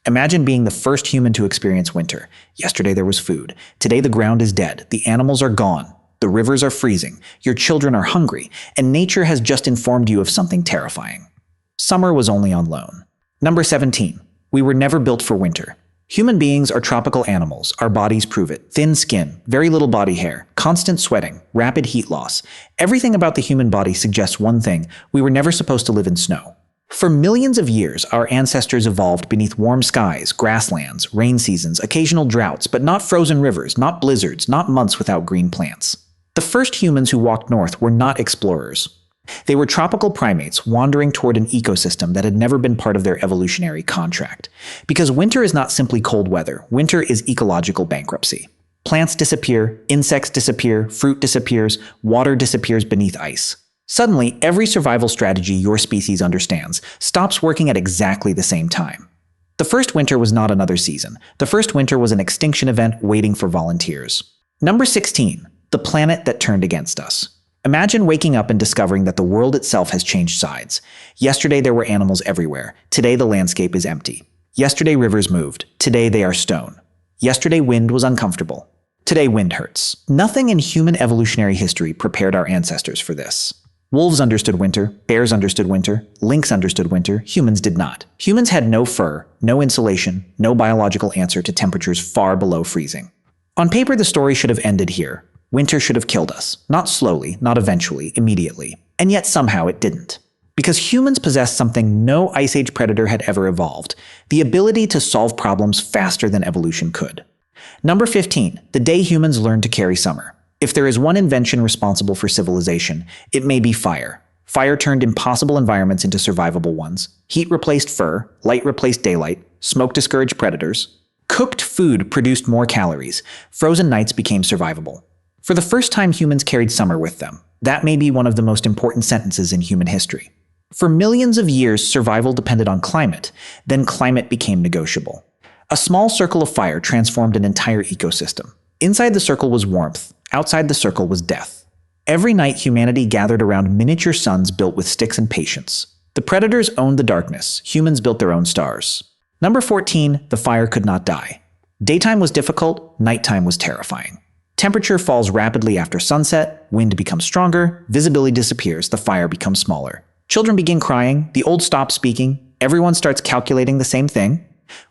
Imagine being the first human to experience winter. Yesterday there was food. Today the ground is dead. The animals are gone. The rivers are freezing. Your children are hungry. And nature has just informed you of something terrifying. Summer was only on loan. Number 17. We were never built for winter. Human beings are tropical animals. Our bodies prove it. Thin skin, very little body hair, constant sweating, rapid heat loss. Everything about the human body suggests one thing: we were never supposed to live in snow. For millions of years, our ancestors evolved beneath warm skies, grasslands, rain seasons, occasional droughts, but not frozen rivers, not blizzards, not months without green plants. The first humans who walked north were not explorers. They were tropical primates wandering toward an ecosystem that had never been part of their evolutionary contract. Because winter is not simply cold weather, winter is ecological bankruptcy. Plants disappear, insects disappear, fruit disappears, water disappears beneath ice. Suddenly, every survival strategy your species understands stops working at exactly the same time. The first winter was not another season. The first winter was an extinction event waiting for volunteers. Number 16. The planet that turned against us. Imagine waking up and discovering that the world itself has changed sides. Yesterday there were animals everywhere. Today the landscape is empty. Yesterday rivers moved. Today they are stone. Yesterday wind was uncomfortable. Today wind hurts. Nothing in human evolutionary history prepared our ancestors for this. Wolves understood winter, bears understood winter, lynx understood winter, humans did not. Humans had no fur, no insulation, no biological answer to temperatures far below freezing. On paper, the story should have ended here. Winter should have killed us. Not slowly, not eventually, immediately. And yet somehow it didn't. Because humans possess something no Ice Age predator had ever evolved: the ability to solve problems faster than evolution could. Number 15. The day humans learned to carry summer. If there is one invention responsible for civilization, it may be fire. Fire turned impossible environments into survivable ones. Heat replaced fur, light replaced daylight, smoke discouraged predators. Cooked food produced more calories. Frozen nights became survivable. For the first time, humans carried summer with them. That may be one of the most important sentences in human history. For millions of years, survival depended on climate. Then climate became negotiable. A small circle of fire transformed an entire ecosystem. Inside the circle was warmth. Outside the circle was death. Every night, humanity gathered around miniature suns built with sticks and patience. The predators owned the darkness. Humans built their own stars. Number 14. The fire could not die. Daytime was difficult. Nighttime was terrifying. Temperature falls rapidly after sunset. Wind becomes stronger. Visibility disappears. The fire becomes smaller. Children begin crying. The old stop speaking. Everyone starts calculating the same thing.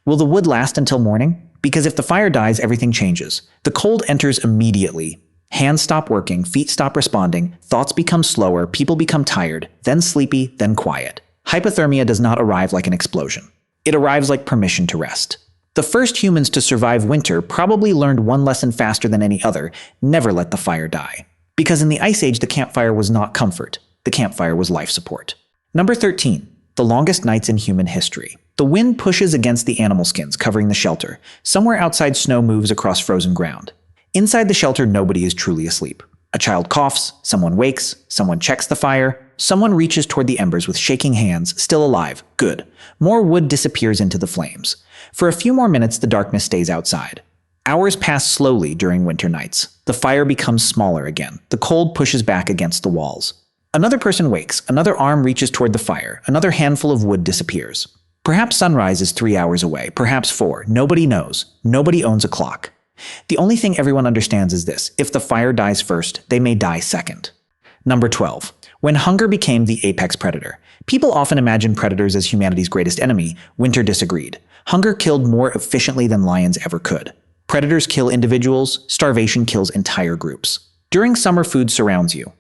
Will the wood last until morning? Because if the fire dies, everything changes. The cold enters immediately. Hands stop working, feet stop responding, thoughts become slower, people become tired, then sleepy, then quiet. Hypothermia does not arrive like an explosion. It arrives like permission to rest. The first humans to survive winter probably learned one lesson faster than any other: never let the fire die. Because in the Ice Age, the campfire was not comfort. The campfire was life support. Number 13. The longest nights in human history. The wind pushes against the animal skins covering the shelter. Somewhere outside, snow moves across frozen ground. Inside the shelter, nobody is truly asleep. A child coughs, someone wakes, someone checks the fire, someone reaches toward the embers with shaking hands, still alive. Good. More wood disappears into the flames. For a few more minutes, the darkness stays outside. Hours pass slowly during winter nights. The fire becomes smaller again. The cold pushes back against the walls. Another person wakes, another arm reaches toward the fire, another handful of wood disappears. Perhaps sunrise is 3 hours away, perhaps 4. Nobody knows. Nobody owns a clock. The only thing everyone understands is this: if the fire dies first, they may die second. Number 12. When hunger became the apex predator. People often imagine predators as humanity's greatest enemy. Winter disagreed. Hunger killed more efficiently than lions ever could. Predators kill individuals. Starvation kills entire groups. During summer, food surrounds you.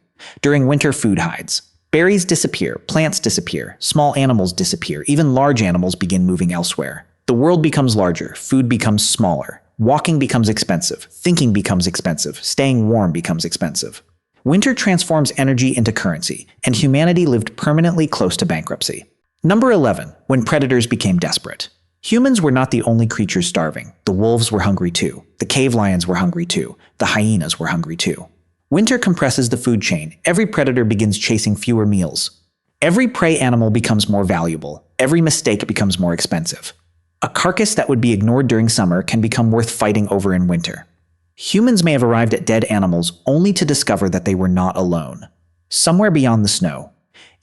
During winter, food hides. Berries disappear. Plants disappear. Small animals disappear. Even large animals begin moving elsewhere. The world becomes larger. Food becomes smaller. Walking becomes expensive. Thinking becomes expensive. Staying warm becomes expensive. Winter transforms energy into currency, and humanity lived permanently close to bankruptcy. Number 11. When predators became desperate. Humans were not the only creatures starving. The wolves were hungry too. The cave lions were hungry too. The hyenas were hungry too. Winter compresses the food chain. Every predator begins chasing fewer meals. Every prey animal becomes more valuable. Every mistake becomes more expensive. A carcass that would be ignored during summer can become worth fighting over in winter. Humans may have arrived at dead animals only to discover that they were not alone. Somewhere beyond the snow.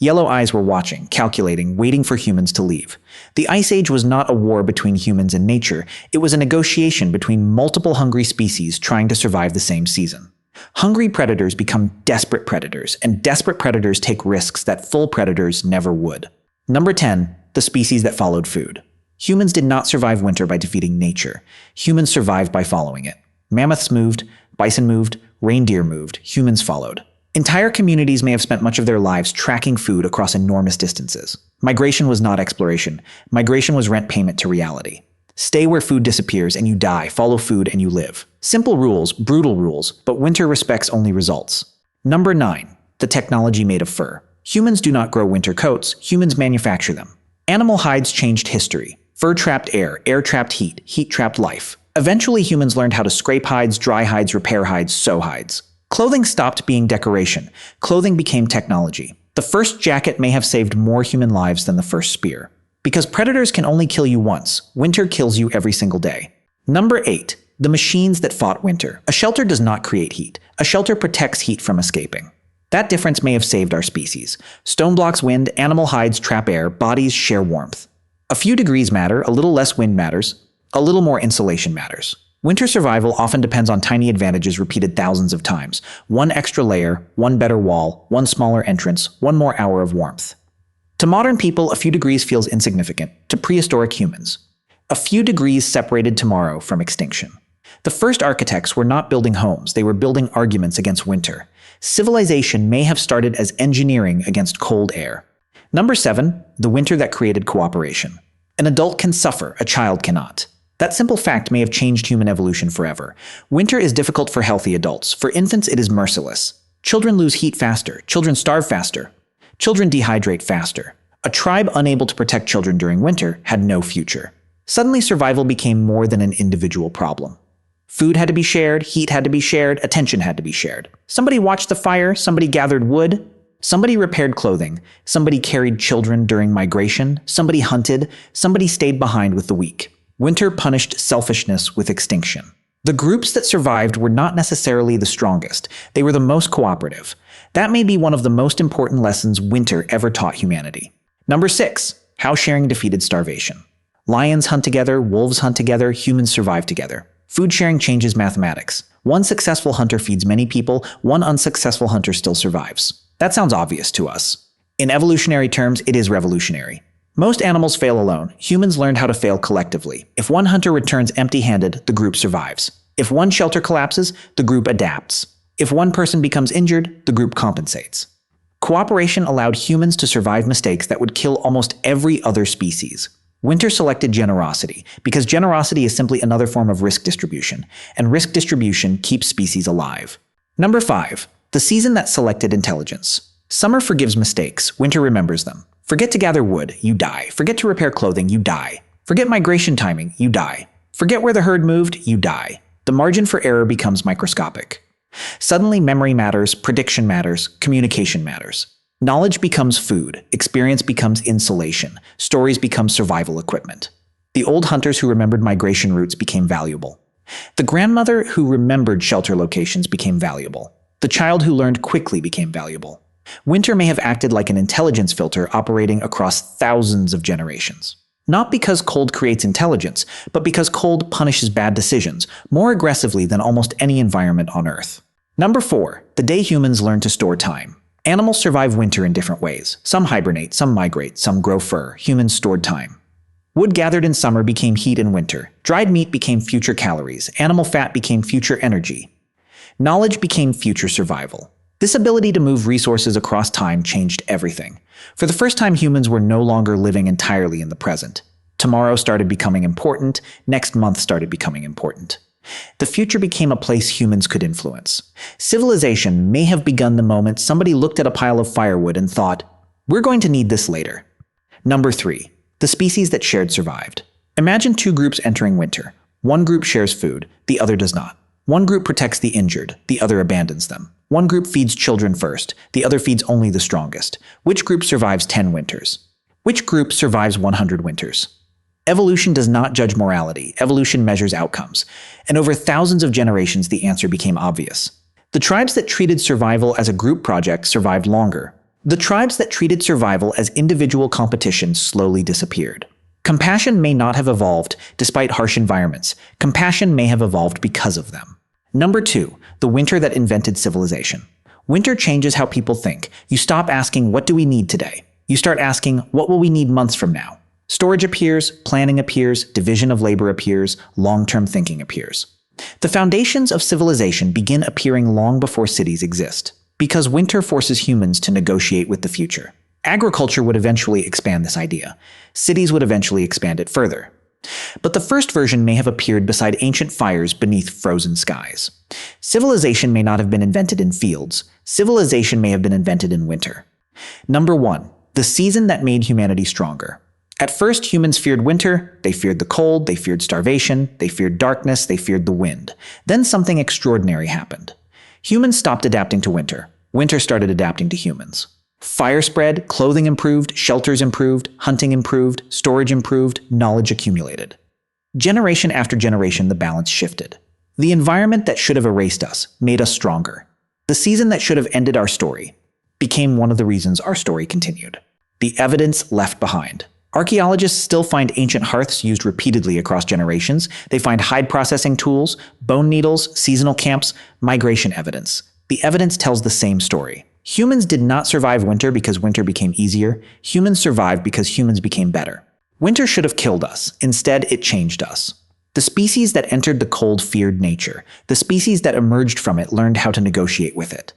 Yellow eyes were watching, calculating, waiting for humans to leave. The Ice Age was not a war between humans and nature, it was a negotiation between multiple hungry species trying to survive the same season. Hungry predators become desperate predators, and desperate predators take risks that full predators never would. Number 10. The species that followed food. Humans did not survive winter by defeating nature. Humans survived by following it. Mammoths moved, bison moved, reindeer moved, humans followed. Entire communities may have spent much of their lives tracking food across enormous distances. Migration was not exploration. Migration was rent payment to reality. Stay where food disappears and you die, follow food and you live. Simple rules, brutal rules, but winter respects only results. Number 9. The technology made of fur. Humans do not grow winter coats, humans manufacture them. Animal hides changed history. Fur trapped air trapped heat, heat trapped life. Eventually humans learned how to scrape hides, dry hides, repair hides, sew hides. Clothing stopped being decoration. Clothing became technology. The first jacket may have saved more human lives than the first spear. Because predators can only kill you once, winter kills you every single day. Number 8. The machines that fought winter. A shelter does not create heat. A shelter protects heat from escaping. That difference may have saved our species. Stone blocks wind, animal hides trap air, bodies share warmth. A few degrees matter, a little less wind matters, a little more insulation matters. Winter survival often depends on tiny advantages repeated thousands of times. One extra layer, one better wall, one smaller entrance, one more hour of warmth. To modern people, a few degrees feels insignificant. To prehistoric humans, a few degrees separated tomorrow from extinction. The first architects were not building homes, they were building arguments against winter. Civilization may have started as engineering against cold air. Number 7. The winter that created cooperation. An adult can suffer, a child cannot. That simple fact may have changed human evolution forever. Winter is difficult for healthy adults. For infants, it is merciless. Children lose heat faster. Children starve faster. Children dehydrate faster. A tribe unable to protect children during winter had no future. Suddenly, survival became more than an individual problem. Food had to be shared, heat had to be shared, attention had to be shared. Somebody watched the fire, somebody gathered wood, somebody repaired clothing, somebody carried children during migration, somebody hunted, somebody stayed behind with the weak. Winter punished selfishness with extinction. The groups that survived were not necessarily the strongest. They were the most cooperative. That may be one of the most important lessons winter ever taught humanity. Number 6. How sharing defeated starvation. Lions hunt together, wolves hunt together, humans survive together. Food sharing changes mathematics. One successful hunter feeds many people, one unsuccessful hunter still survives. That sounds obvious to us. In evolutionary terms, it is revolutionary. Most animals fail alone. Humans learned how to fail collectively. If one hunter returns empty-handed, the group survives. If one shelter collapses, the group adapts. If one person becomes injured, the group compensates. Cooperation allowed humans to survive mistakes that would kill almost every other species. Winter selected generosity, because generosity is simply another form of risk distribution, and risk distribution keeps species alive. Number 5. The season that selected intelligence. Summer forgives mistakes, winter remembers them. Forget to gather wood, you die. Forget to repair clothing, you die. Forget migration timing, you die. Forget where the herd moved, you die. The margin for error becomes microscopic. Suddenly memory matters, prediction matters, communication matters. Knowledge becomes food, experience becomes insulation, stories become survival equipment. The old hunters who remembered migration routes became valuable. The grandmother who remembered shelter locations became valuable. The child who learned quickly became valuable. Winter may have acted like an intelligence filter operating across thousands of generations. Not because cold creates intelligence, but because cold punishes bad decisions more aggressively than almost any environment on Earth. Number 4. The day humans learned to store time. Animals survive winter in different ways. Some hibernate, some migrate, some grow fur. Humans stored time. Wood gathered in summer became heat in winter. Dried meat became future calories. Animal fat became future energy. Knowledge became future survival. This ability to move resources across time changed everything. For the first time, humans were no longer living entirely in the present. Tomorrow started becoming important, next month started becoming important. The future became a place humans could influence. Civilization may have begun the moment somebody looked at a pile of firewood and thought, "We're going to need this later." Number 3. The species that shared survived. Imagine two groups entering winter. One group shares food, the other does not. One group protects the injured, the other abandons them. One group feeds children first, the other feeds only the strongest. Which group survives 10 winters? Which group survives 100 winters? Evolution does not judge morality, evolution measures outcomes. And over thousands of generations, the answer became obvious. The tribes that treated survival as a group project survived longer. The tribes that treated survival as individual competition slowly disappeared. Compassion may not have evolved despite harsh environments. Compassion may have evolved because of them. Number 2, the winter that invented civilization. Winter changes how people think. You stop asking, what do we need today? You start asking, what will we need months from now? Storage appears, planning appears, division of labor appears, long-term thinking appears. The foundations of civilization begin appearing long before cities exist, because winter forces humans to negotiate with the future. Agriculture would eventually expand this idea. Cities would eventually expand it further. But the first version may have appeared beside ancient fires beneath frozen skies. Civilization may not have been invented in fields. Civilization may have been invented in winter. Number 1, the season that made humanity stronger. At first, humans feared winter, they feared the cold, they feared starvation, they feared darkness, they feared the wind. Then something extraordinary happened. Humans stopped adapting to winter. Winter started adapting to humans. Fire spread, clothing improved, shelters improved, hunting improved, storage improved, knowledge accumulated. Generation after generation, the balance shifted. The environment that should have erased us made us stronger. The season that should have ended our story became one of the reasons our story continued. The evidence left behind. Archaeologists still find ancient hearths used repeatedly across generations. They find hide processing tools, bone needles, seasonal camps, migration evidence. The evidence tells the same story. Humans did not survive winter because winter became easier. Humans survived because humans became better. Winter should have killed us. Instead, it changed us. The species that entered the cold feared nature. The species that emerged from it learned how to negotiate with it.